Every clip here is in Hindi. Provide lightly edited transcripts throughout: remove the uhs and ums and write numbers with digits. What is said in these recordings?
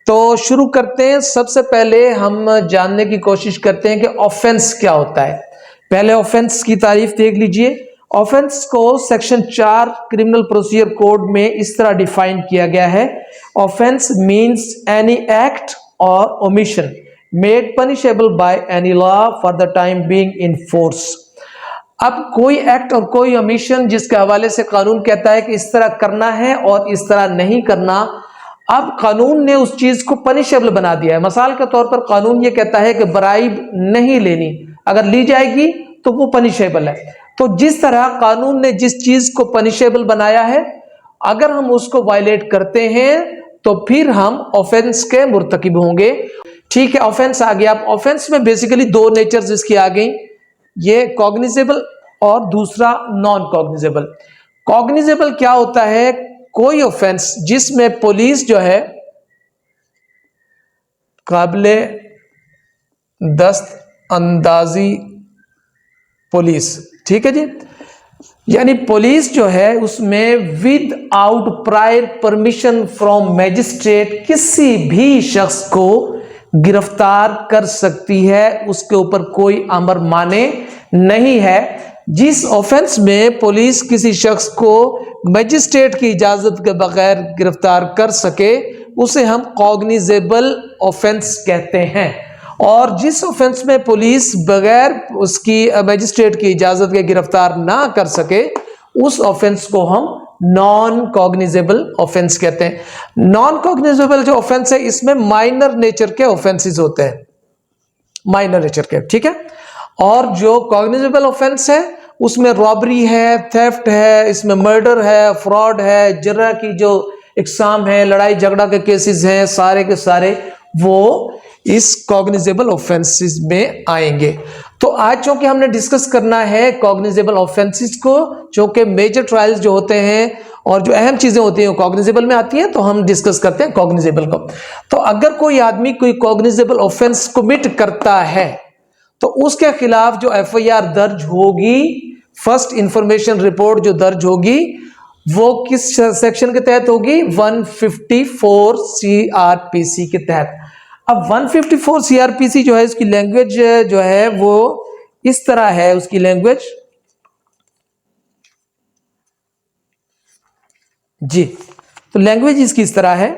तो शुरू करते हैं। सबसे पहले हम जानने की कोशिश करते हैं कि ऑफेंस क्या होता है। पहले ऑफेंस की तारीफ देख लीजिए। ऑफेंस को सेक्शन 4 क्रिमिनल प्रोसीजर कोड में इस तरह डिफाइन किया गया है। ऑफेंस मीन्स एनी एक्ट और omission made punishable by any law for the time being in force. अब कोई एक्ट और कोई ओमिशन जिसके हवाले से कानून कहता है कि इस तरह करना है और इस तरह नहीं करना, अब कानून ने उस चीज को पनिशेबल बना दिया है। मिसाल के तौर पर कानून ये कहता है कि ब्राइब नहीं लेनी, अगर ली जाएगी तो वो पनिशेबल है। तो जिस तरह कानून ने जिस चीज को पनिशेबल बनाया है, अगर हम उसको वायलेट करते हैं तो फिर हम ऑफेंस के मुर्तकिब होंगे। ठीक है, ऑफेंस आ गया। अब ऑफेंस में बेसिकली दो नेचर्स इसकी आ गई, ये कॉग्निजेबल और दूसरा नॉन कॉग्निजेबल। कॉग्निजेबल क्या होता है? कोई ऑफेंस जिसमें पुलिस जो है काबिले दस्त अंदाजी पुलिस, ठीक है जी, यानी पुलिस जो है उसमें with out prior permission from magistrate किसी भी शख्स को गिरफ्तार कर सकती है, उसके ऊपर कोई अमर माने नहीं है। जिस ऑफेंस में पुलिस किसी शख्स को मैजिस्ट्रेट की इजाजत के बगैर गिरफ्तार कर सके उसे हम कॉग्निजेबल ऑफेंस कहते हैं। और जिस ऑफेंस में पुलिस बगैर उसकी मैजिस्ट्रेट की इजाजत के गिरफ्तार ना कर सके उस ऑफेंस को हम नॉन कॉग्निजेबल ऑफेंस कहते हैं। नॉन कॉग्निजेबल जो ऑफेंस है इसमें माइनर नेचर के ऑफेंसेस होते हैं, माइनर नेचर के, ठीक है। और जो कॉग्निजेबल ऑफेंस है उसमें रॉबरी है, थेफ्ट है, इसमें मर्डर है, फ्रॉड है, जरा की जो इकसाम है, लड़ाई झगड़ा के केसेस हैं, सारे के सारे वो इस कॉग्निजेबल ऑफेंसेस में आएंगे। तो आज चूंकि हमने डिस्कस करना है कॉग्निजेबल ऑफेंसेस को, चूंकि मेजर ट्रायल्स जो होते हैं और जो अहम चीजें होती हैं वो कॉग्निजेबल में आती हैं, तो हम डिस्कस करते हैं कॉग्निजेबल को। तो अगर कोई आदमी कोई कॉग्निजेबल ऑफेंस कमिट करता है तो उसके खिलाफ जो एफआईआर दर्ज होगी, फर्स्ट इंफॉर्मेशन रिपोर्ट जो दर्ज होगी वो किस सेक्शन के तहत होगी? 154 सीआरपीसी के तहत। अब 154 सीआरपीसी जो है इसकी लैंग्वेज जो है वो इस तरह है, उसकी लैंग्वेज जी, तो लैंग्वेज इसकी इस तरह है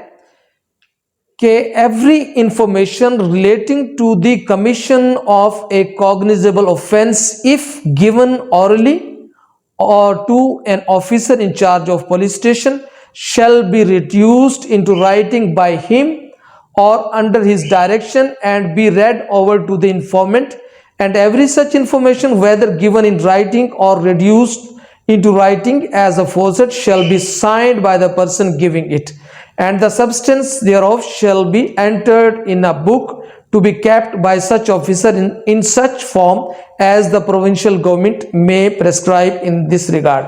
कि every information relating to the commission of a cognizable offence if given orally or to an officer in charge of police station shall be reduced into writing by him or under his direction and be read over to the informant, and every such information whether given in writing or reduced into writing as aforesaid shall be signed by the person giving it, and the substance thereof shall be entered in a book to be kept by such officer in such form as the provincial government may prescribe in this regard।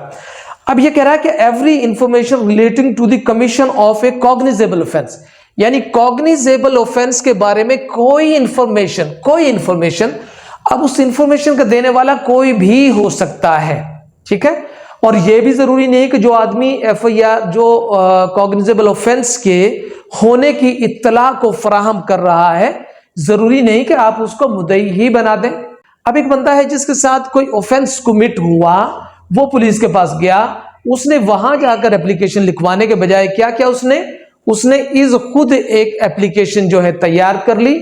अब ये कह रहा है कि every information relating to the commission of a cognizable offense, यानी cognizable offense के बारे में कोई इंफॉर्मेशन, अब उस इंफॉर्मेशन का देने वाला कोई भी हो सकता है, ठीक है। और ये भी जरूरी नहीं कि जो आदमी एफआईआर जो कॉग्निजेबल ऑफेंस के होने की इत्तला को फराहम कर रहा है, जरूरी नहीं कि आप उसको मुद्दई ही बना दें। अब एक बंदा है जिसके साथ कोई ऑफेंस कमिट हुआ, वो पुलिस के पास गया, उसने वहां जाकर एप्लीकेशन लिखवाने के बजाय क्या किया, उसने इस खुद एक एप्लीकेशन जो है तैयार कर ली।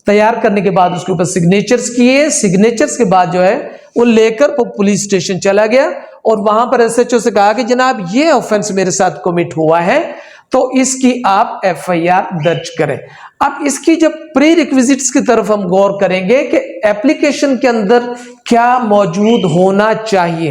तैयार करने के बाद उसके ऊपर सिग्नेचर्स किए, सिग्नेचर्स के बाद जो है वो लेकर वो पुलिस स्टेशन चला गया और वहां पर एसएचओ से कहा कि जनाब ये ऑफेंस मेरे साथ कमिट हुआ है तो इसकी आप एफआईआर दर्ज करें। अब इसकी जब प्री रिक्विजिट्स की तरफ हम गौर करेंगे कि एप्लीकेशन के अंदर क्या मौजूद होना चाहिए,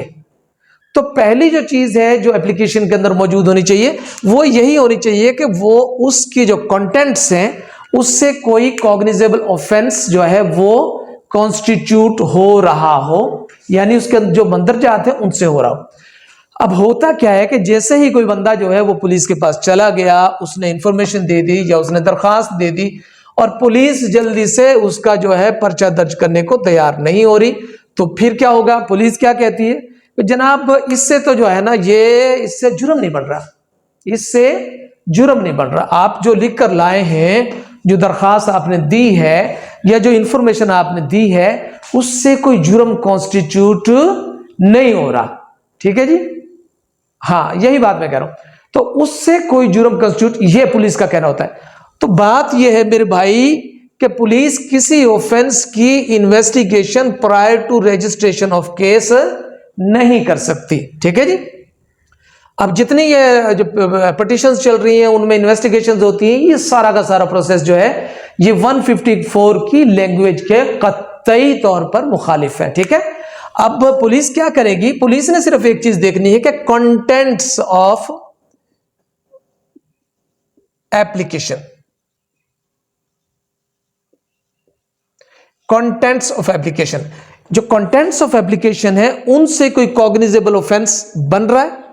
तो पहली जो चीज है जो एप्लीकेशन के अंदर मौजूद होनी चाहिए वो यही होनी चाहिए कि वो उसकी जो कंटेंट्स हैं उससे कोई कॉग्निजेबल ऑफेंस जो है वो कॉन्स्टिट्यूट हो रहा हो, यानी उसके जो मंदरजात हैं उनसे हो रहा हो। अब होता क्या है कि जैसे ही कोई बंदा जो है वो पुलिस के पास चला गया, उसने इंफॉर्मेशन दे दी या उसने दरखास्त दे दी और पुलिस जल्दी से उसका जो है पर्चा दर्ज करने को तैयार नहीं हो रही, तो फिर क्या होगा? पुलिस क्या कहती है कि जनाब इससे तो जो है ना ये इससे जुर्म नहीं बढ़ रहा, इससे जुर्म नहीं बन रहा। आप जो लिख कर लाए हैं, जो दरखास्त आपने दी है या जो इंफॉर्मेशन आपने दी है, उससे कोई जुर्म कॉन्स्टिट्यूट नहीं हो रहा। ठीक है जी, हाँ यही बात मैं कह रहा हूं। तो उससे कोई जुर्म कॉन्स्टिट्यूट, ये पुलिस का कहना होता है। तो बात यह है मेरे भाई कि पुलिस किसी ऑफेंस की investigation prior to registration of case नहीं कर सकती। ठीक है जी। अब जितनी ये जो पिटीशंस चल रही हैं उनमें इन्वेस्टिगेशंस होती हैं, ये सारा का सारा प्रोसेस जो है ये 154 की लैंग्वेज के कतई तौर पर मुखालिफ है। ठीक है। अब पुलिस क्या करेगी, पुलिस ने सिर्फ एक चीज देखनी है कि contents of application, contents of application, जो कंटेंट्स ऑफ एप्लीकेशन है उनसे कोई कॉग्निजेबल ऑफेंस बन रहा है।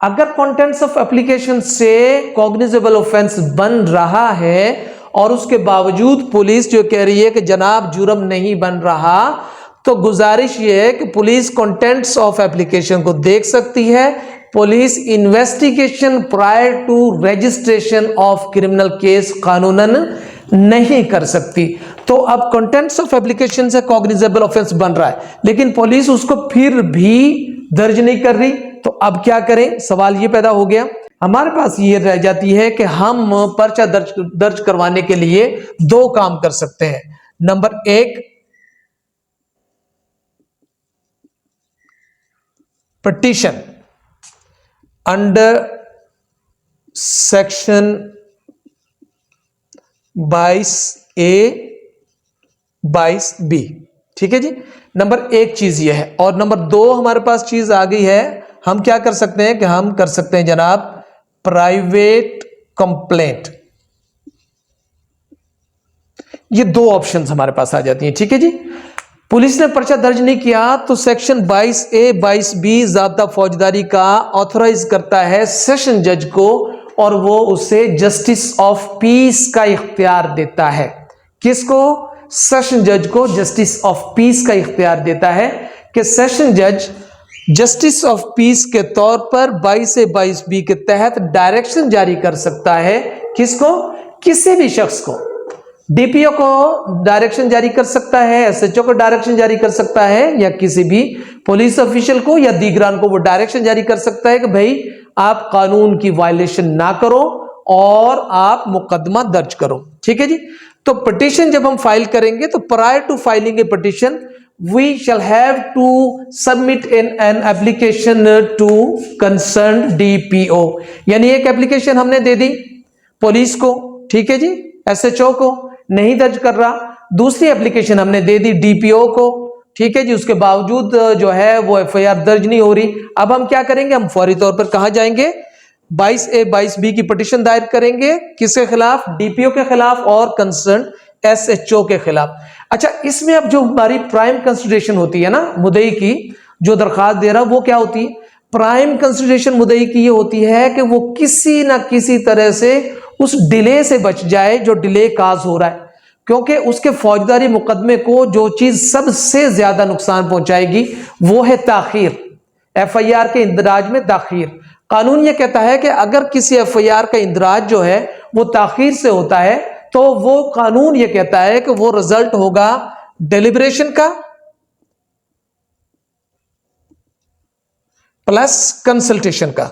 अगर कंटेंट्स ऑफ एप्लीकेशन से कॉग्निजेबल ऑफेंस बन रहा है और उसके बावजूद पुलिस जो कह रही है कि जनाब जुर्म नहीं बन रहा, तो गुजारिश ये है कि पुलिस कंटेंट्स ऑफ एप्लीकेशन को देख सकती है। Police investigation prior to registration of criminal case कानूनन नहीं कर सकती। तो अब कंटेंट्स ऑफ एप्लीकेशन से कॉग्निजेबल ऑफेंस बन रहा है, लेकिन पुलिस उसको फिर भी दर्ज नहीं कर रही। तो अब क्या करें, सवाल ये पैदा हो गया। हमारे पास ये रह जाती है कि हम पर्चा दर्ज करवाने के लिए दो काम कर सकते हैं। नंबर एक, petition under section 22A 22B। ठीक है जी, नंबर एक चीज ये है। और नंबर दो हमारे पास चीज आ गई है, हम क्या कर सकते हैं कि हम कर सकते हैं जनाब प्राइवेट कंप्लेंट। ये दो ऑप्शंस हमारे पास आ जाती हैं। ठीक है जी, पुलिस ने पर्चा दर्ज नहीं किया तो सेक्शन 22A 22B ज़ाब्ता फौजदारी का ऑथराइज करता है सेशन जज को, और वो उसे जस्टिस ऑफ पीस का इख्तियार देता है। किसको? सेशन जज को जस्टिस ऑफ पीस का इख्तियार देता है कि सेशन जज जस्टिस ऑफ पीस के तौर पर 22A 22B के तहत डायरेक्शन जारी कर सकता है। किसको? किसी भी शख्स को। डीपीओ को डायरेक्शन जारी कर सकता है, एसएचओ को डायरेक्शन जारी कर सकता है, या किसी भी पुलिस ऑफिशियल को या दीगरान को वो डायरेक्शन जारी कर सकता है कि भाई आप कानून की वायलेशन ना करो और आप मुकदमा दर्ज करो। ठीक है जी। तो पिटीशन जब हम फाइल करेंगे तो prior to filing a petition we shall have to submit an application to concerned DPO। यानी एक एप्लीकेशन हमने दे दी पुलिस को, ठीक है जी, एसएचओ को नहीं दर्ज कर रहा। दूसरी एप्लीकेशन हमने दे दी डीपीओ को, ठीक है जी, उसके बावजूद जो है वो एफआईआर दर्ज नहीं हो रही। अब हम क्या करेंगे, हम फौरी तौर पर कहां जाएंगे, 22A 22B की पिटीशन दायर करेंगे। किसके खिलाफ? डीपीओ के खिलाफ और कंसर्न एसएचओ के खिलाफ। अच्छा, इसमें अब जो हमारी प्राइम कंसिडरेशन होती है ना मुद्दई की, जो दरखास्त दे रहा वो क्या होती है? प्राइम कंसिडरेशन मुद्दई की ये होती है कि वो किसी ना किसी तरह से उस डिले से बच जाए जो डिले काज हो रहा है, क्योंकि उसके फौजदारी मुकदमे को जो चीज सबसे ज्यादा नुकसान पहुंचाएगी वो है ताखीर, एफआईआर के इंदराज में ताखीर। कानून ये कहता है कि अगर किसी एफआईआर का इंदराज जो है वो ताखीर से होता है तो वो कानून ये कहता है कि वो रिजल्ट होगा डेलिब्रेशन का प्लस कंसल्टेशन का।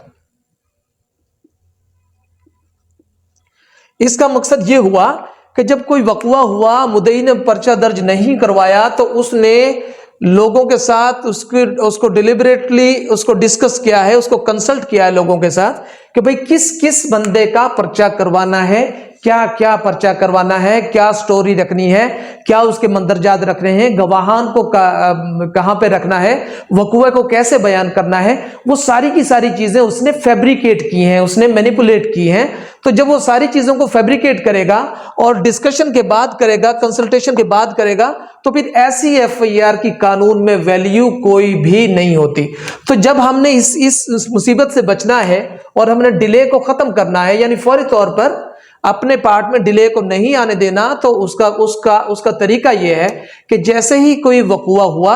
इसका मकसद ये हुआ कि जब कोई वकवा हुआ, मुद्दई ने पर्चा दर्ज नहीं करवाया, तो उसने लोगों के साथ उसको डिलिबरेटली उसको डिस्कस किया है, उसको कंसल्ट किया है लोगों के साथ कि भाई किस किस बंदे का पर्चा करवाना है, क्या क्या पर्चा करवाना है, क्या स्टोरी रखनी है, क्या उसके मंदरजात रखने हैं, गवाहान को कहां पे रखना है, वकूए को कैसे बयान करना है, वो सारी की सारी चीजें उसने फैब्रिकेट की हैं, उसने मैनिपुलेट की हैं। तो जब वो सारी चीजों को फैब्रिकेट करेगा और डिस्कशन के बाद करेगा, कंसल्टेशन के बाद करेगा, तो फिर ऐसी एफआईआर की कानून में वैल्यू कोई भी नहीं होती। तो जब हमने इस मुसीबत से बचना है और हमने डिले को खत्म करना है, यानी फौरी तौर पर अपने पार्ट में डिले को नहीं आने देना, तो उसका तरीका यह है कि जैसे ही कोई वकूआ हुआ,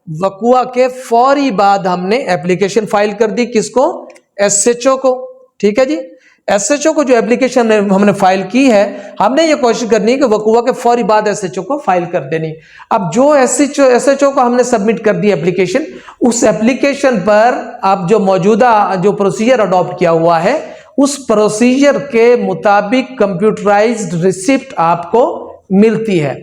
वकूआ के फौरी बाद हमने एप्लीकेशन फाइल कर दी। किसको? एसएचओ को। ठीक है जी। एसएचओ को जो एप्लीकेशन हमने फाइल की है, हमने ये कोशिश करनी है कि वकूआ के फौरी बाद एसएचओ को फाइल कर देनी। अब जो एसएचओ को हमने सबमिट कर दी एप्लीकेशन, उस एप्लीकेशन पर अब जो मौजूदा जो प्रोसीजर अडॉप्ट किया हुआ है, उस प्रोसीजर के मुताबिक कंप्यूटराइज्ड रिसिप्ट आपको मिलती है।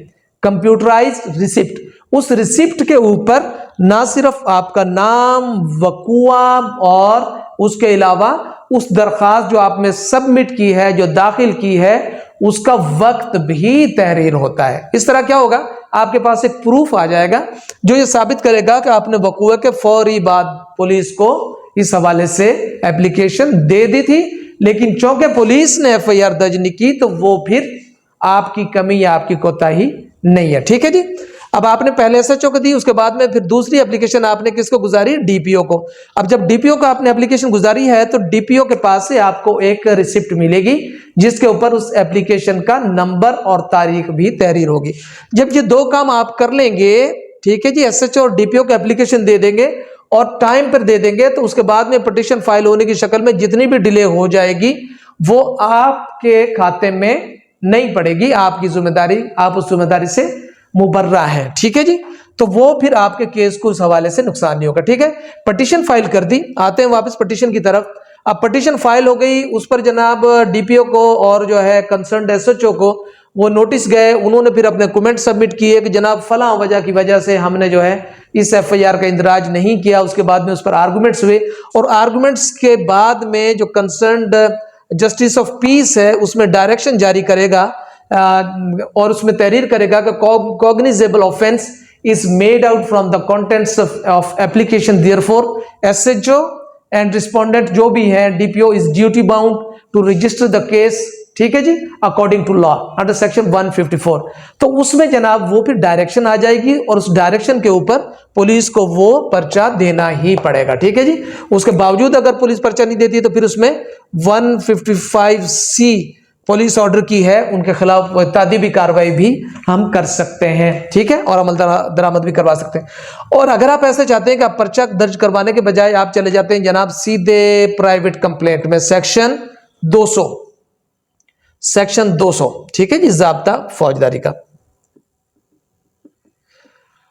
कंप्यूटराइज्ड रिसिप्ट, उस रिसिप्ट के ऊपर ना सिर्फ आपका नाम, वकूआ और उसके अलावा उस दरखास्त जो आपने सबमिट की है, जो दाखिल की है, उसका वक्त भी तहरीर होता है। इस तरह क्या होगा, आपके पास एक प्रूफ आ जाएगा जो ये साबित करेगा कि आपने वकूए के फौरी बाद पुलिस को इस हवाले से एप्लीकेशन दे दी थी, लेकिन चूंकि पुलिस ने एफआईआर दर्ज नहीं की तो वो फिर आपकी कमी या आपकी कोताही नहीं है। ठीक है जी। अब आपने पहले एसएचओ को दी, उसके बाद में फिर दूसरी एप्लीकेशन आपने किसको गुजारी, डीपीओ को। अब जब डीपीओ को आपने एप्लीकेशन गुजारी है तो डीपीओ के पास से आपको एक रिसिप्ट मिलेगी जिसके ऊपर उस एप्लीकेशन का नंबर और तारीख भी तहरीर होगी। जब ये दो काम आप कर लेंगे, ठीक है जी, एसएचओ और डीपीओ को एप्लीकेशन दे देंगे और टाइम पर दे देंगे, तो उसके बाद में पिटीशन फाइल होने की शक्ल में जितनी भी डिले हो जाएगी वो आपके खाते में नहीं पड़ेगी, आपकी जिम्मेदारी, आप उस जिम्मेदारी से मुबर्रा है। ठीक है जी। तो वो फिर आपके केस को उस हवाले से नुकसान नहीं होगा। ठीक है, पिटीशन फाइल कर दी, आते हैं वापस पिटीशन की तरफ। अब पिटीशन फाइल हो गई, उस पर जनाब डीपीओ को और जो है कंसर्न्ड एसएचओ को वो नोटिस गए, उन्होंने फिर अपने कमेंट सबमिट किए कि जनाब फलां वजह की वजह से हमने जो है इस एफआईआर का इंदराज नहीं किया। उसके बाद में उस पर आर्गूमेंट्स हुए और आर्गूमेंट्स के बाद में जो कंसर्न्ड जस्टिस ऑफ पीस है उसमें डायरेक्शन जारी करेगा और उसमें तहरीर करेगा कि cognizable offence is made out from the contents of application, therefore SHO and respondent जो भी है DPO is duty bound to register the case. ठीक है जी, according to law under section 154। तो उसमें जनाब वो फिर डायरेक्शन आ जाएगी और उस डायरेक्शन के ऊपर पुलिस को वो पर्चा देना ही पड़ेगा। ठीक है जी। उसके बावजूद अगर पुलिस पर्चा नहीं देती है तो फिर उसमें 155C पुलिस ऑर्डर की है, उनके खिलाफ तादीबी कार्रवाई भी हम कर सकते हैं। ठीक है, और अमल दरामद भी करवा सकते हैं। और अगर आप ऐसे चाहते हैं कि आप पर्चा दर्ज करवाने के बजाय आप चले जाते हैं जनाब सीधे प्राइवेट कंप्लेंट में, सेक्शन 200, ठीक है जी, ज़ाब्ता फौजदारी का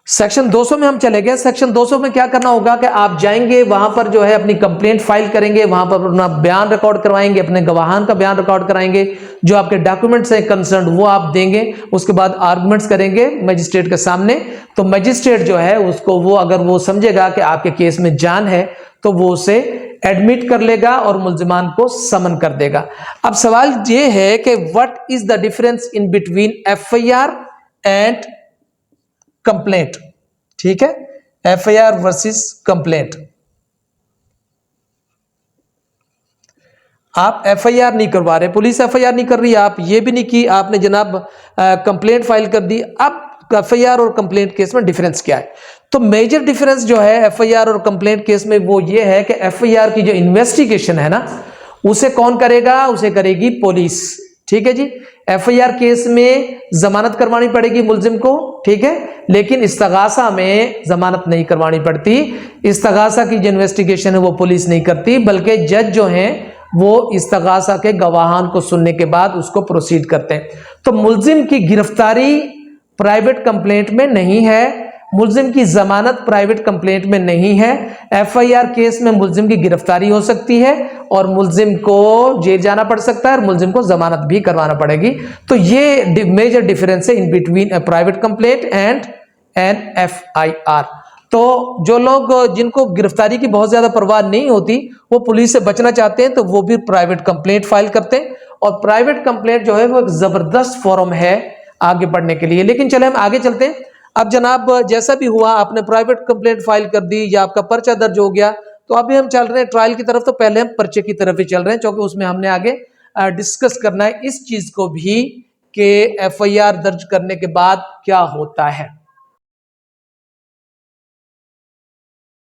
सेक्शन 200 में हम चले गए। सेक्शन 200 में क्या करना होगा कि आप जाएंगे वहां पर जो है अपनी कंप्लेंट फाइल करेंगे, वहां पर अपना बयान रिकॉर्ड करवाएंगे, अपने गवाहान का बयान रिकॉर्ड कराएंगे, जो आपके डॉक्यूमेंट्स हैं कंसर्न वो आप देंगे। उसके बाद आर्गुमेंट्स करेंगे मजिस्ट्रेट के सामने। तो मजिस्ट्रेट जो है उसको वो अगर वो समझेगा कि आपके केस में जान है तो वो उसे एडमिट कर लेगा और मुल्जिमान को समन कर देगा। अब सवाल ये है कि what is the difference in between FIR and complaint. ठीक है, एफआईआर वर्सेस कंप्लेंट। आप एफआईआर नहीं करवा रहे, पुलिस एफआईआर नहीं कर रही, आप ये भी नहीं की, आपने जनाब कंप्लेंट फाइल कर दी। अब एफआईआर और कंप्लेंट केस में डिफरेंस क्या है? तो मेजर डिफरेंस जो है एफआईआर और कंप्लेंट केस में वो ये है कि एफआईआर की जो इन्वेस्टिगेशन है ना, उसे कौन करेगा? उसे करेगी पुलिस। ठीक है जी। एफआईआर केस में जमानत करवानी पड़ेगी मुल्जिम को, ठीक है, लेकिन इस्तगासा में जमानत नहीं करवानी पड़ती। इस्तगासा की जो इन्वेस्टिगेशन है वो पुलिस नहीं करती, बल्कि जज जो हैं वो इस्तगासा के गवाहान को सुनने के बाद उसको प्रोसीड करते हैं। तो मुल्जिम की गिरफ्तारी प्राइवेट कंप्लेंट में नहीं है, मुल्जिम की जमानत प्राइवेट कंप्लेंट में नहीं है। एफआईआर केस में मुल्जिम की गिरफ्तारी हो सकती है और मुल्जिम को जेल जाना पड़ सकता है और मुल्जिम को जमानत भी करवाना पड़ेगी। तो ये मेजर डिफरेंस है in between A private complaint and an FIR. तो जो लोग जिनको गिरफ्तारी की बहुत ज्यादा परवाह नहीं होती, वो पुलिस से बचना चाहते हैं, तो वो भी प्राइवेट कंप्लेंट फाइल करते हैं। और प्राइवेट कंप्लेंट जो है वो एक जबरदस्त फॉर्म है आगे बढ़ने के लिए। लेकिन चले हम आगे चलते हैं। अब जनाब जैसा भी हुआ, आपने प्राइवेट कंप्लेंट फाइल कर दी या आपका पर्चा दर्ज हो गया, तो अभी हम चल रहे हैं ट्रायल की तरफ। तो पहले हम पर्चे की तरफ ही चल रहे हैं, क्योंकि उसमें हमने आगे डिस्कस करना है इस चीज को भी कि एफआईआर दर्ज करने के बाद क्या होता है।